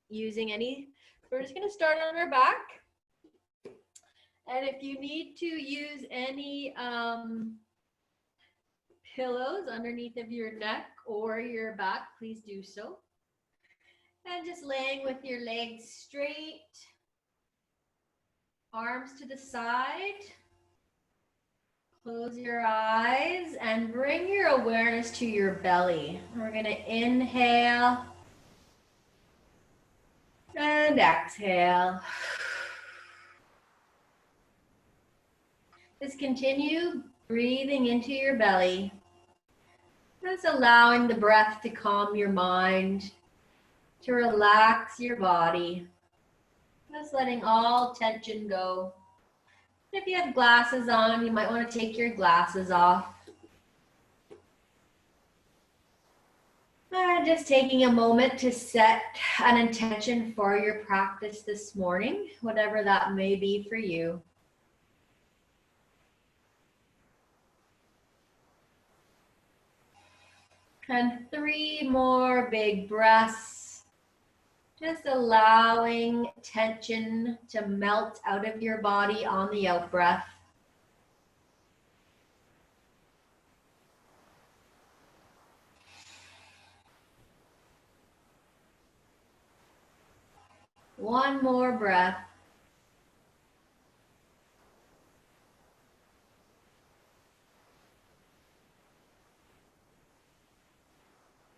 using any. We're just going to start on our back. And if you need to use any pillows underneath of your neck or your back, please do so. And just laying with your legs straight, arms to the side. Close your eyes and bring your awareness to your belly. We're going to inhale and exhale. Just continue breathing into your belly. Just allowing the breath to calm your mind, to relax your body. Just letting all tension go. If you have glasses on, you might want to take your glasses off. Just taking a moment to set an intention for your practice this morning, whatever that may be for you. And 3 more big breaths. Just allowing tension to melt out of your body on the out breath. One more breath.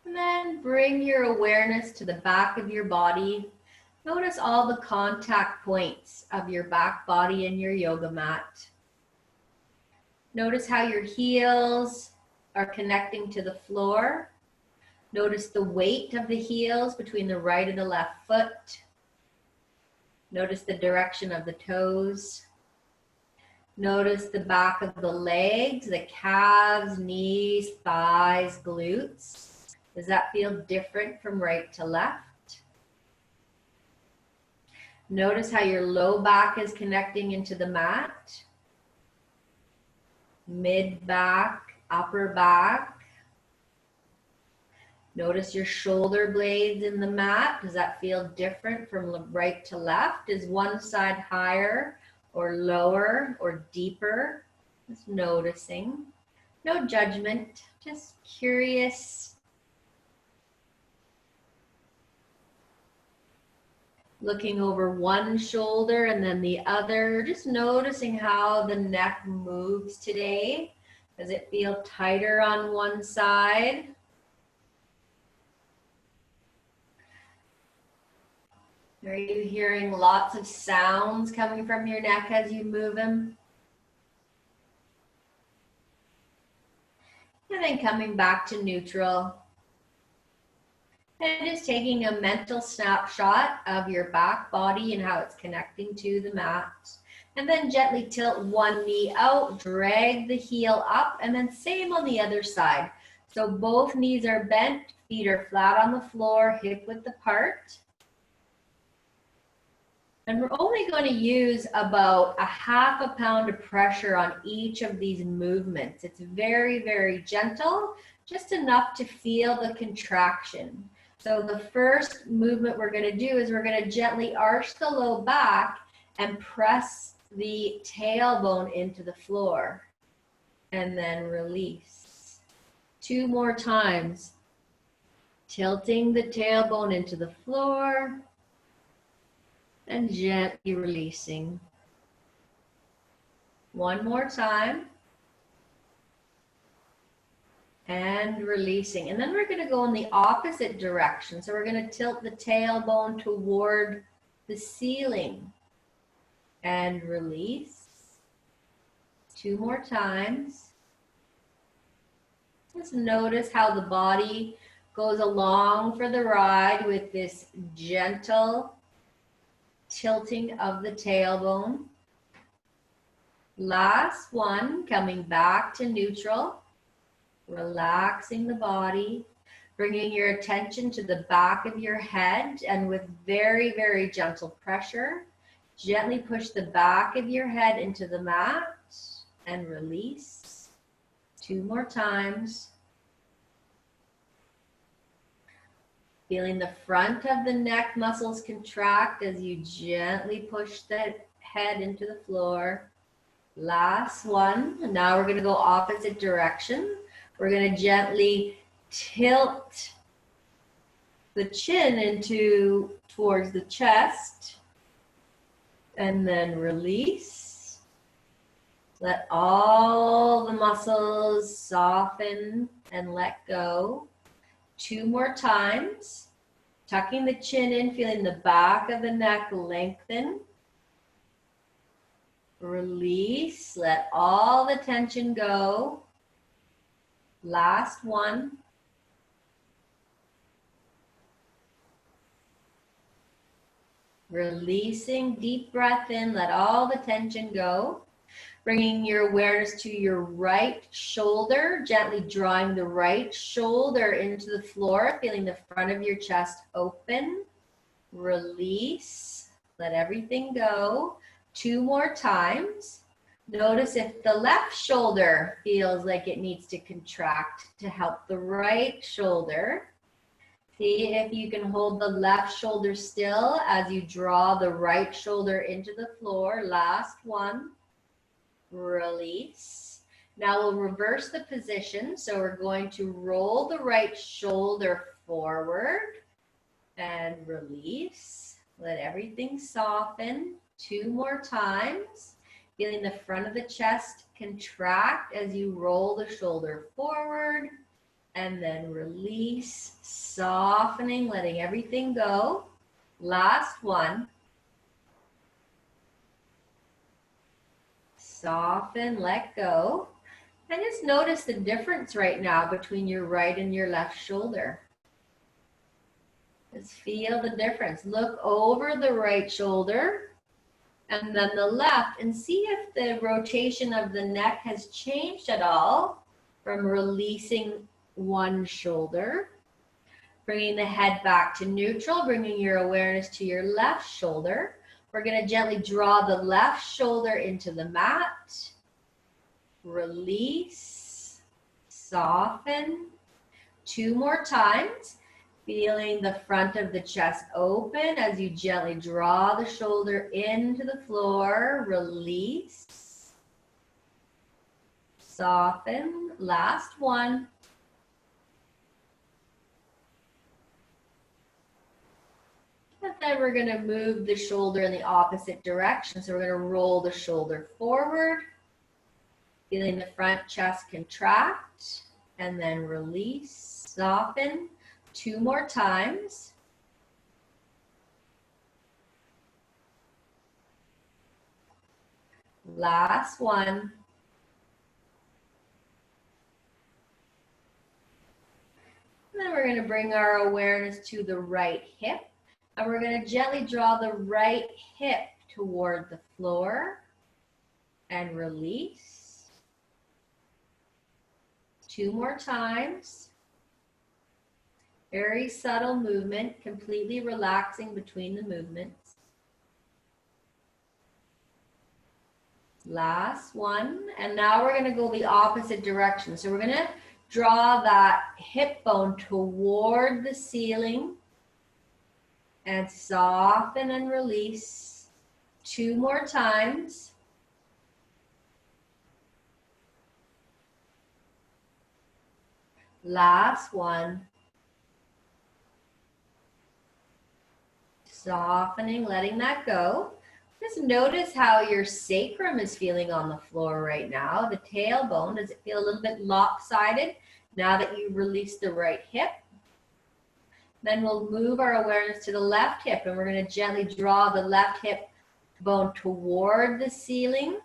And then bring your awareness to the back of your body. Notice all the contact points of your back body and your yoga mat. Notice how your heels are connecting to the floor. Notice the weight of the heels between the right and the left foot. Notice the direction of the toes. Notice the back of the legs, the calves, knees, thighs, glutes. Does that feel different from right to left? Notice how your low back is connecting into the mat. Mid back, upper back. Notice your shoulder blades in the mat. Does that feel different from right to left? Is one side higher or lower or deeper? Just noticing. No judgment, just curious. Looking over one shoulder and then the other, just noticing how the neck moves today. Does it feel tighter on one side? Are you hearing lots of sounds coming from your neck as you move them? And then coming back to neutral. And just taking a mental snapshot of your back body and how it's connecting to the mat. And then gently tilt one knee out, drag the heel up, and then same on the other side. So both knees are bent, feet are flat on the floor, hip width apart. And we're only going to use about 1/2 pound of pressure on each of these movements. It's very, very gentle, just enough to feel the contraction. So the first movement we're going to do is we're going to gently arch the low back and press the tailbone into the floor. And then release. 2 more times. Tilting the tailbone into the floor. And gently releasing. 1 more time. And releasing. And then we're going to go in the opposite direction. So we're going to tilt the tailbone toward the ceiling. And release. 2 more times. Just notice how the body goes along for the ride with this gentle tilting of the tailbone. Last one, coming back to neutral, relaxing the body, bringing your attention to the back of your head, and with very, very gentle pressure, gently push the back of your head into the mat and release. 2 more times. Feeling the front of the neck muscles contract as you gently push the head into the floor. Last one. And now we're going to go opposite direction. We're going to gently tilt the chin towards the chest. And then release. Let all the muscles soften and let go. 2 more times. Tucking the chin in, feeling the back of the neck lengthen. Release. Let all the tension go. Last one. Releasing, deep breath in, let all the tension go. Bringing your awareness to your right shoulder, gently drawing the right shoulder into the floor, feeling the front of your chest open. Release, let everything go. 2 more times. Notice if the left shoulder feels like it needs to contract to help the right shoulder. See if you can hold the left shoulder still as you draw the right shoulder into the floor. Last one. Release. Now we'll reverse the position. So we're going to roll the right shoulder forward and release. Let everything soften. 2 more times. Feeling the front of the chest contract as you roll the shoulder forward. And then release, softening, letting everything go. Last one. Soften, let go. And just notice the difference right now between your right and your left shoulder. Just feel the difference. Look over the right shoulder and then the left and see if the rotation of the neck has changed at all from releasing one shoulder, bringing the head back to neutral, bringing your awareness to your left shoulder. We're going to gently draw the left shoulder into the mat. Release, soften. 2 more times. Feeling the front of the chest open as you gently draw the shoulder into the floor. Release, soften. Last one. And then we're going to move the shoulder in the opposite direction. So we're going to roll the shoulder forward, feeling the front chest contract, and then release, soften. 2 more times. Last one. And then we're going to bring our awareness to the right hip. And we're going to gently draw the right hip toward the floor and release. 2 more times. Very subtle movement, completely relaxing between the movements. Last one. And now we're going to go the opposite direction. So we're going to draw that hip bone toward the ceiling. And soften and release. 2 more times. Last one. Softening, letting that go. Just notice how your sacrum is feeling on the floor right now. The tailbone, does it feel a little bit lopsided now that you've released the right hip? Then we'll move our awareness to the left hip and we're going to gently draw the left hip bone toward the ceiling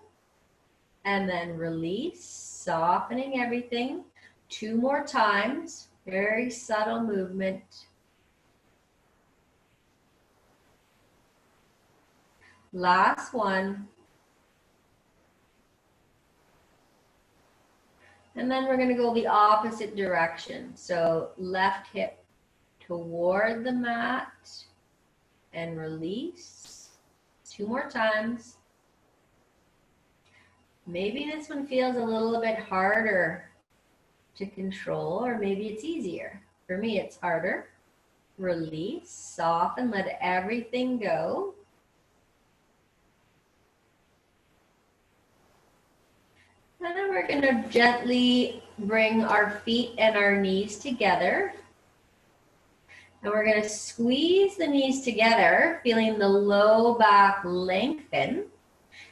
and then release, softening everything. 2 more times, very subtle movement. Last one. And then we're going to go the opposite direction. So left hip toward the mat and release. 2 more times. Maybe this one feels a little bit harder to control, or maybe it's easier. For me, it's harder. Release, soften, let everything go. And then we're going to gently bring our feet and our knees together. And we're going to squeeze the knees together, feeling the low back lengthen.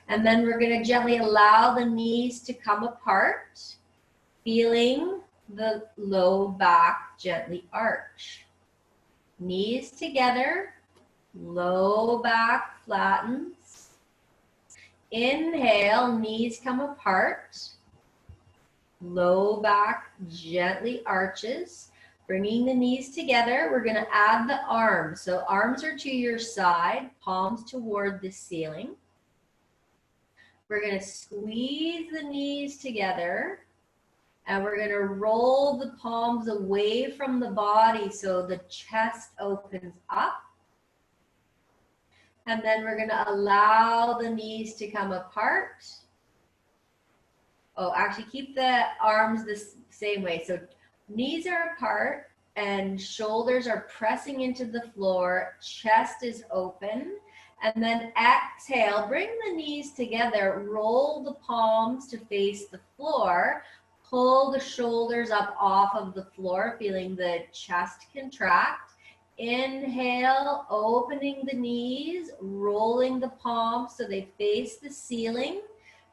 And then we're going to gently allow the knees to come apart, feeling the low back gently arch. Knees together, low back flattens. Inhale, knees come apart. Low back gently arches. Bringing the knees together, we're going to add the arms. So arms are to your side, palms toward the ceiling. We're going to squeeze the knees together. And we're going to roll the palms away from the body so the chest opens up. And then we're going to allow the knees to come apart. Oh, actually keep the arms the same way. So knees are apart and shoulders are pressing into the floor. Chest is open. And then exhale, bring the knees together. Roll the palms to face the floor. Pull the shoulders up off of the floor, feeling the chest contract. Inhale, opening the knees, rolling the palms so they face the ceiling.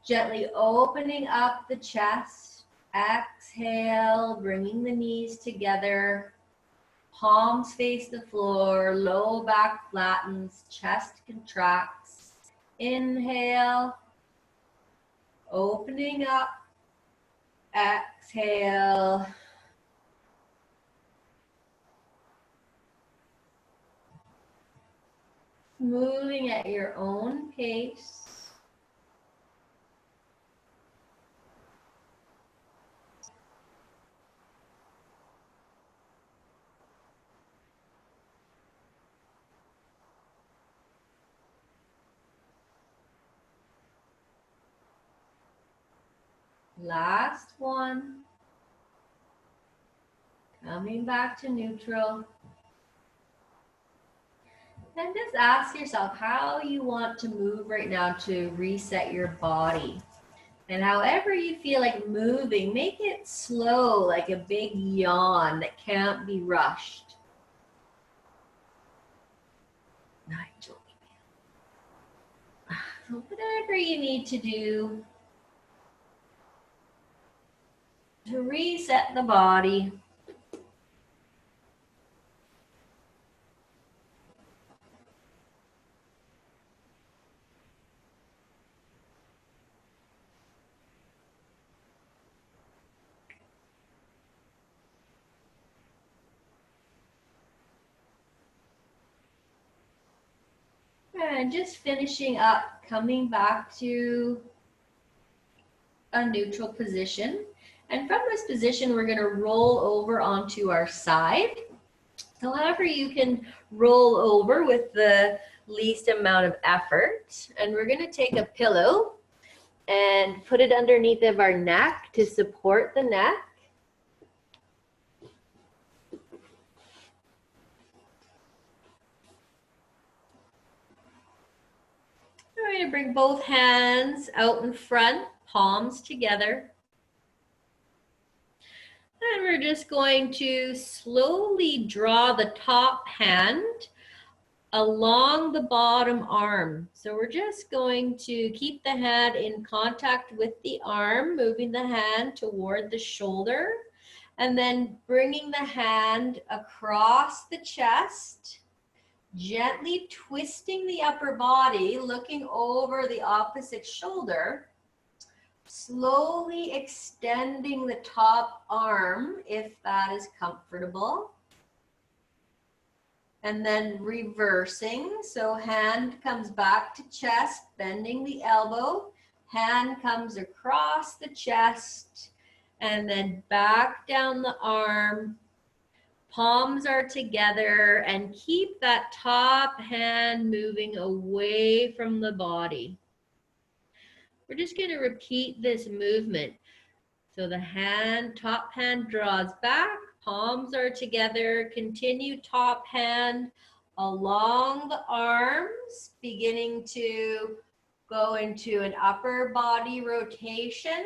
Gently opening up the chest. Exhale, bringing the knees together. Palms face the floor, low back flattens, chest contracts. Inhale, opening up. Exhale. Moving at your own pace. Last one. Coming back to neutral. And just ask yourself how you want to move right now to reset your body. And however you feel like moving, make it slow, like a big yawn that can't be rushed. So whatever you need to do to reset the body. And just finishing up, coming back to a neutral position. And from this position, we're going to roll over onto our side. So however you can roll over with the least amount of effort. And we're going to take a pillow and put it underneath of our neck to support the neck. We're going to bring both hands out in front, palms together. And we're just going to slowly draw the top hand along the bottom arm. So we're just going to keep the hand in contact with the arm, moving the hand toward the shoulder, and then bringing the hand across the chest, gently twisting the upper body, looking over the opposite shoulder, slowly extending the top arm if that is comfortable. And then reversing, so hand comes back to chest, bending the elbow, hand comes across the chest, and then back down the arm. Palms are together, and keep that top hand moving away from the body. We're just going to repeat this movement. So the hand, top hand draws back, Palms are together. Continue top hand along the arms, beginning to go into an upper body rotation.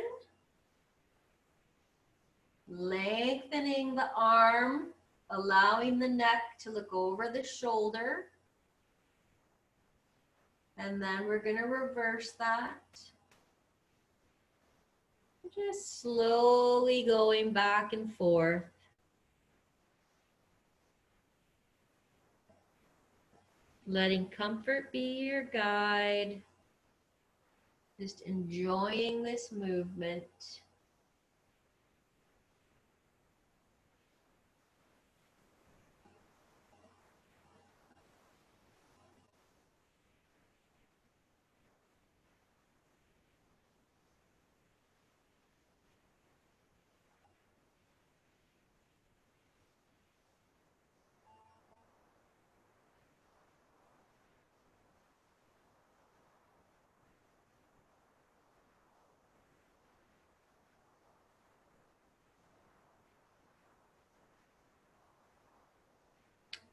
Lengthening the arm, allowing the neck to look over the shoulder. And then we're going to reverse that. Just slowly going back and forth. Letting comfort be your guide. Just enjoying this movement.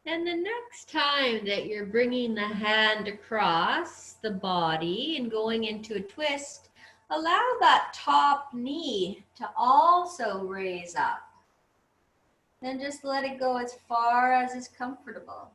And the next time that you're bringing the hand across the body and going into a twist, allow that top knee to also raise up. Then just let it go as far as is comfortable.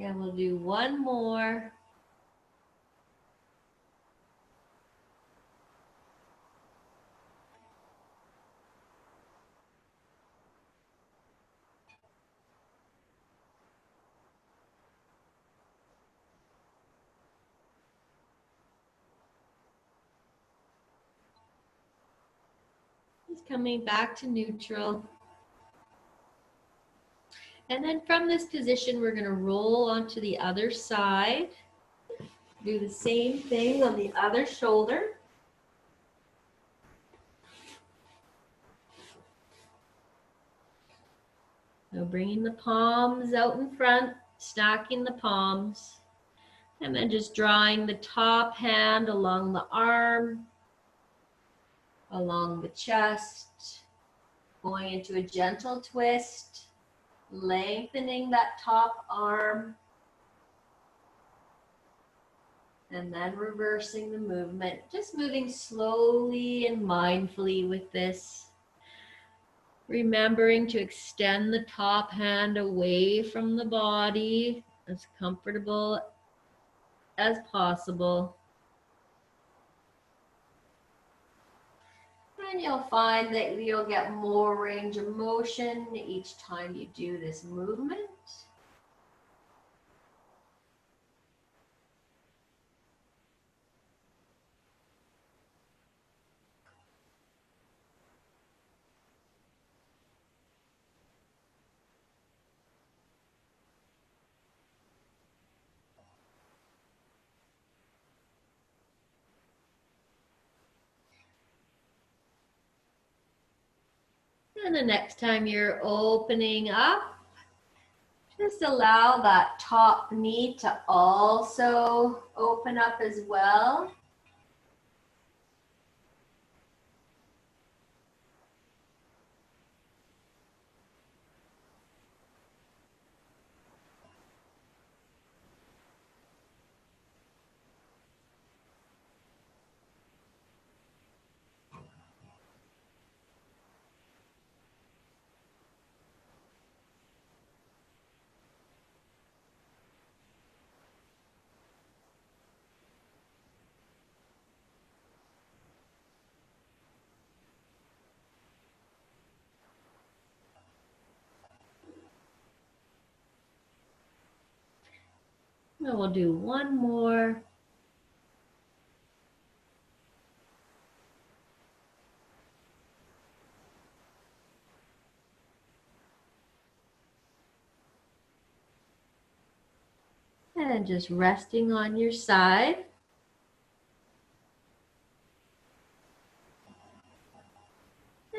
And we'll do one more. Just coming back to neutral. And then from this position, we're going to roll onto the other side. Do the same thing on the other shoulder. So bringing the palms out in front, stacking the palms, and then just drawing the top hand along the arm, along the chest, going into a gentle twist, lengthening that top arm, and then reversing the movement, just moving slowly and mindfully with this. Remembering to extend the top hand away from the body as comfortable as possible. And you'll find that you'll get more range of motion each time you do this movement. And the next time you're opening up, just allow that top knee to also open up as well. And we'll do one more. And just resting on your side.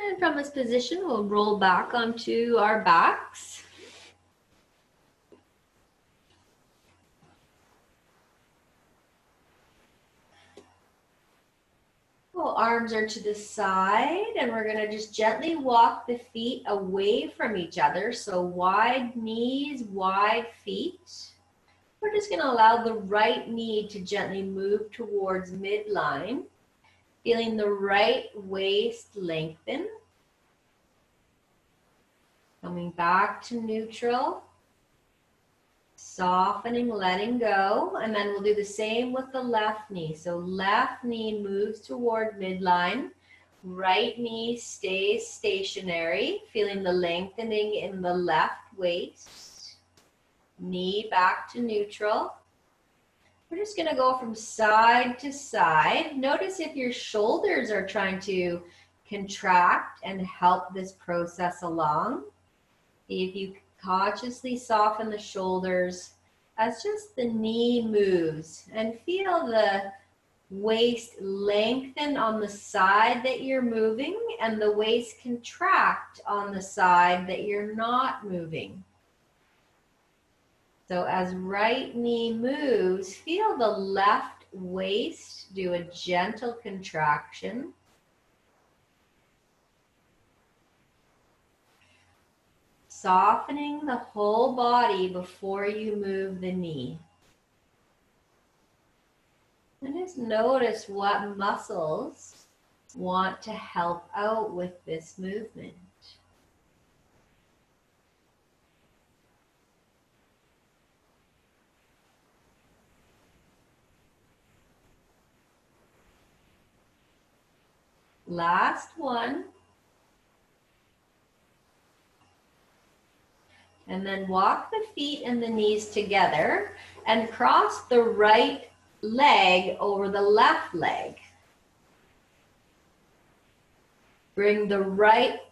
And from this position, we'll roll back onto our backs. Well, arms are to the side, and we're going to just gently walk the feet away from each other. So wide knees, wide feet. We're just going to allow the right knee to gently move towards midline, feeling the right waist lengthen. Coming back to neutral. Softening, letting go, and then we'll do the same with the left knee. So left knee moves toward midline, right knee stays stationary, feeling the lengthening in the left waist. Knee back to neutral. We're just going to go from side to side. Notice if your shoulders are trying to contract and help this process along. If you consciously soften the shoulders as just the knee moves, and feel the waist lengthen on the side that you're moving and the waist contract on the side that you're not moving. So as right knee moves, feel the left waist do a gentle contraction. Softening the whole body before you move the knee. And just notice what muscles want to help out with this movement. Last one. And then walk the feet and the knees together and cross the right leg over the left leg.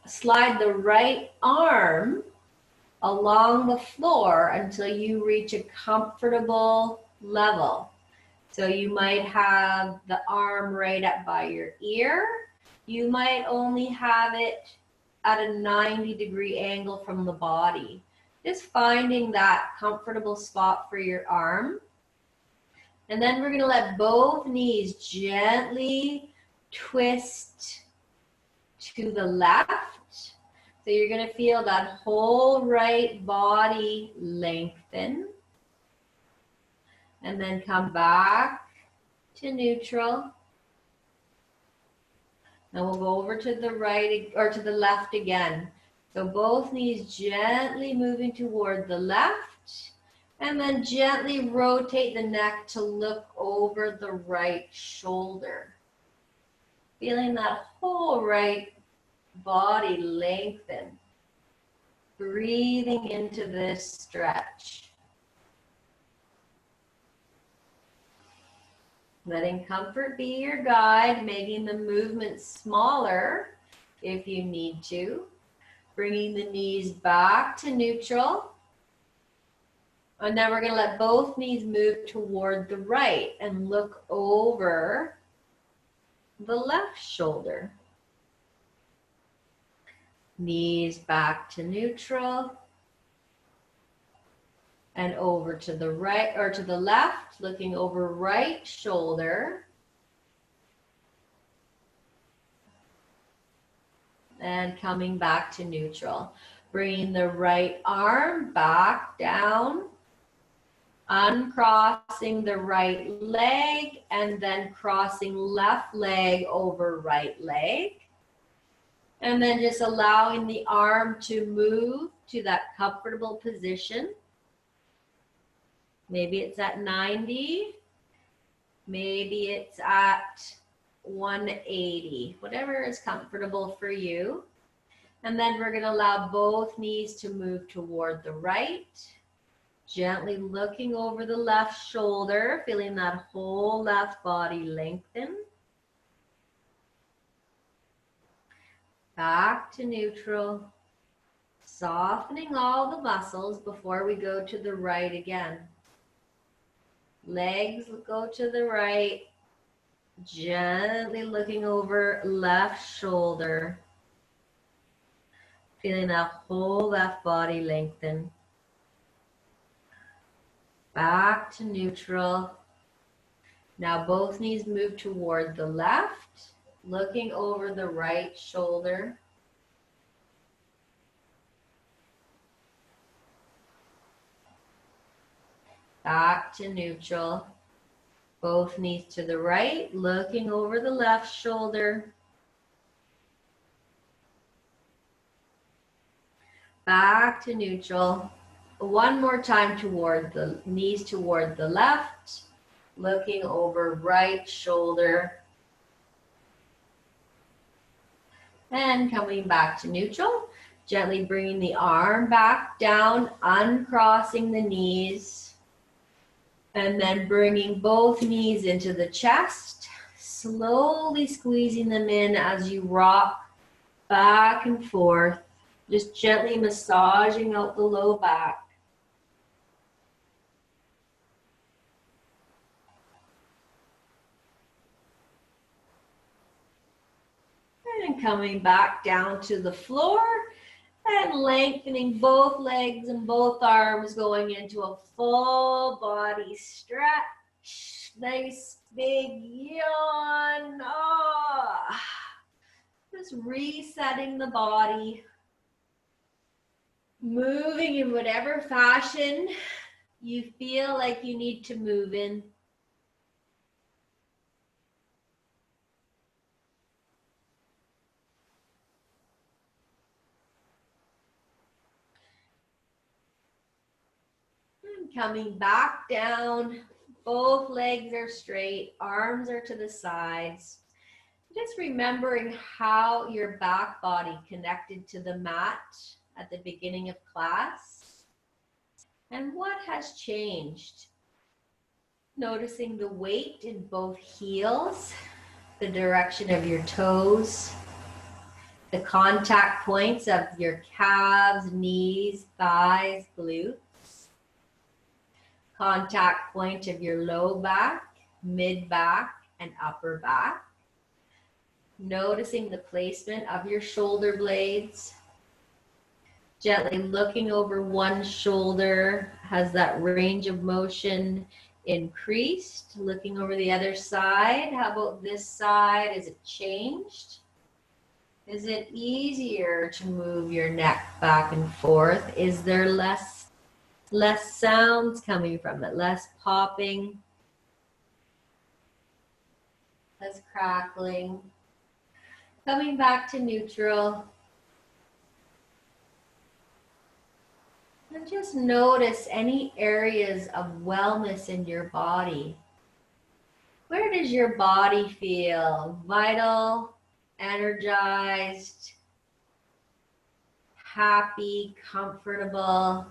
Slide the right arm along the floor until you reach a comfortable level. So you might have the arm right up by your ear. You might only have it at a 90-degree angle from the body. Just finding that comfortable spot for your arm. And then we're going to let both knees gently twist to the left. So you're going to feel that whole right body lengthen. And then come back to neutral. Now we'll go over to the right or to the left again. So both knees gently moving toward the left, and then gently rotate the neck to look over the right shoulder. Feeling that whole right body lengthen. Breathing into this stretch. Letting comfort be your guide, making the movement smaller if you need to. Bringing the knees back to neutral. And now we're going to let both knees move toward the right and look over the left shoulder. Knees back to neutral. And over to the right or to the left, looking over right shoulder. And coming back to neutral. Bringing the right arm back down. Uncrossing the right leg and then crossing left leg over right leg. And then just allowing the arm to move to that comfortable position. Maybe it's at 90. Maybe it's at 180, whatever is comfortable for you. And then we're going to allow both knees to move toward the right, gently looking over the left shoulder, feeling that whole left body lengthen. Back to neutral, softening all the muscles before we go to the right again. Legs go to the right. Gently looking over left shoulder. Feeling that whole left body lengthen. Back to neutral. Now both knees move toward the left, looking over the right shoulder. Back to neutral. Both knees to the right, looking over the left shoulder. Back to neutral. One more time toward the knees toward the left, looking over right shoulder. And coming back to neutral, gently bringing the arm back down, uncrossing the knees. And then bringing both knees into the chest, slowly squeezing them in as you rock back and forth, just gently massaging out the low back. And coming back down to the floor and lengthening both legs and both arms, going into a full body stretch. Nice big yawn. Oh. Just resetting the body. Moving in whatever fashion you feel like you need to move in. And coming back down, both legs are straight, arms are to the sides. Just remembering how your back body connected to the mat at the beginning of class and what has changed. Noticing the weight in both heels, the direction of your toes, the contact points of your calves, knees, thighs, glutes, contact point of your low back, mid back, and upper back. Noticing the placement of your shoulder blades. Gently looking over one shoulder. Has that range of motion increased? Looking over the other side. How about this side? Is it changed? Is it easier to move your neck back and forth? Is there less sounds coming from it? Less popping? Less crackling? Coming back to neutral. And just notice any areas of wellness in your body. Where does your body feel vital, energized, happy, comfortable?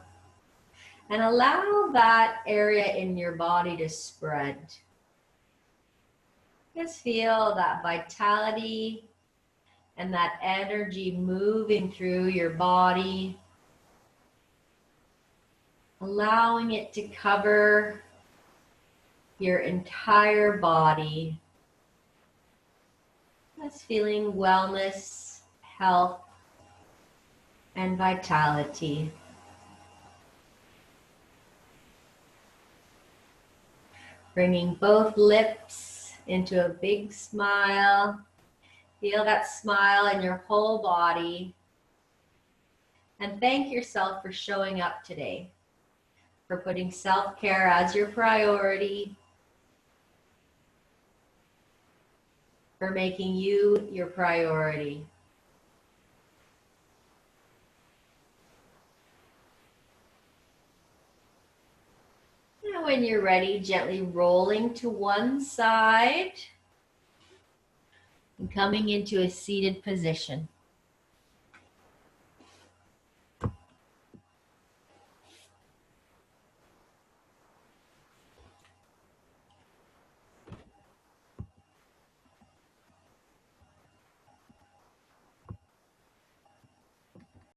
And allow that area in your body to spread. Just feel that vitality and that energy moving through your body, allowing it to cover your entire body. Just feeling wellness, health, and vitality. Bringing both lips into a big smile. Feel that smile in your whole body. And thank yourself for showing up today, for putting self-care as your priority, for making you your priority. Now when you're ready, gently rolling to one side and coming into a seated position.